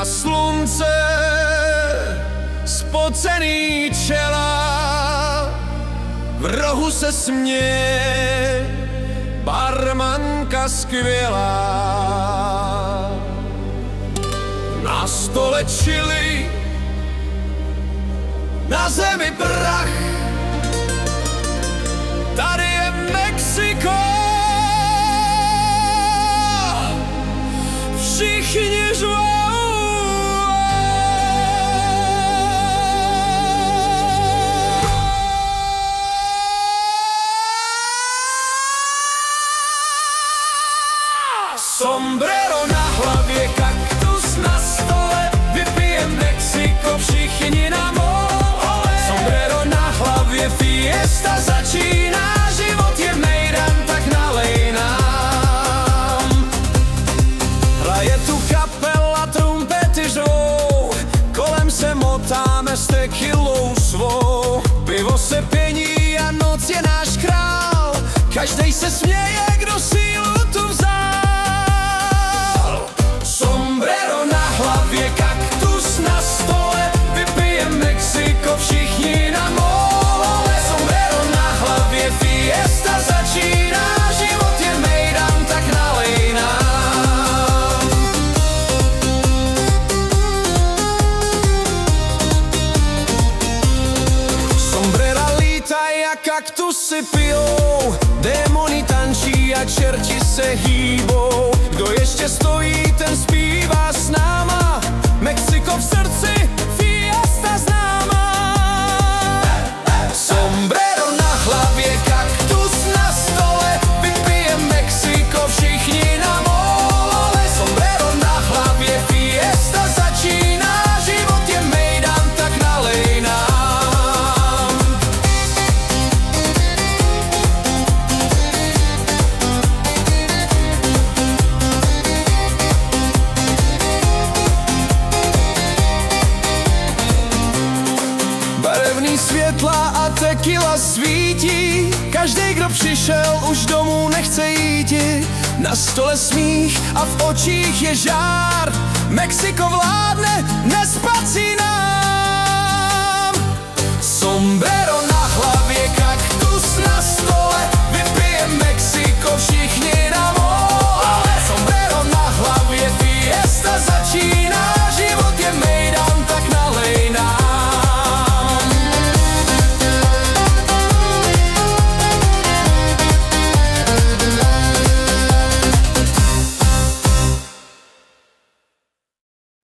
na slunce spocený čela, v rohu se směje barmanka skvělá. Na stole chili, na zemi prach, tady je Mexiko. Všichni žvou. Sombrero na hlavě, kaktus na stole, vypijem Mexiko, všichni na mole. Sombrero na hlavě, fiesta začíná, život je mejdan, tak nalej nám. Hraje tu kapela, trumpety řvou, kolem se motáme s tekilou svou. Pivo se pění a noc je náš král, každej se směje, kdo sílu tu vzal. Sombrero na hlavě, kaktus na stole, vypijem Mexiko, všichni na mole. Sombrero na hlavě, fiesta začíná, život je mejdan, tak nalej nám. Sombrera lítaj a kaktusy pijou, démoni tančí a čerti se hýbou. Kdo ještě stojí, ten zpívá s náma, Mexiko v srdci, fiesta známá. Sombrero na hlavě, kaktus na stole, vypijem Mexiko, všichni na mole. Sombrero na hlavě, fiesta začíná, život je mejdan, tak nalej nám. Barevný světla a tequila svítí, každej, kdo přišel, už domů nechce jít. Na stole smích a v očích je žár, Mexiko vládne, nespat si nám.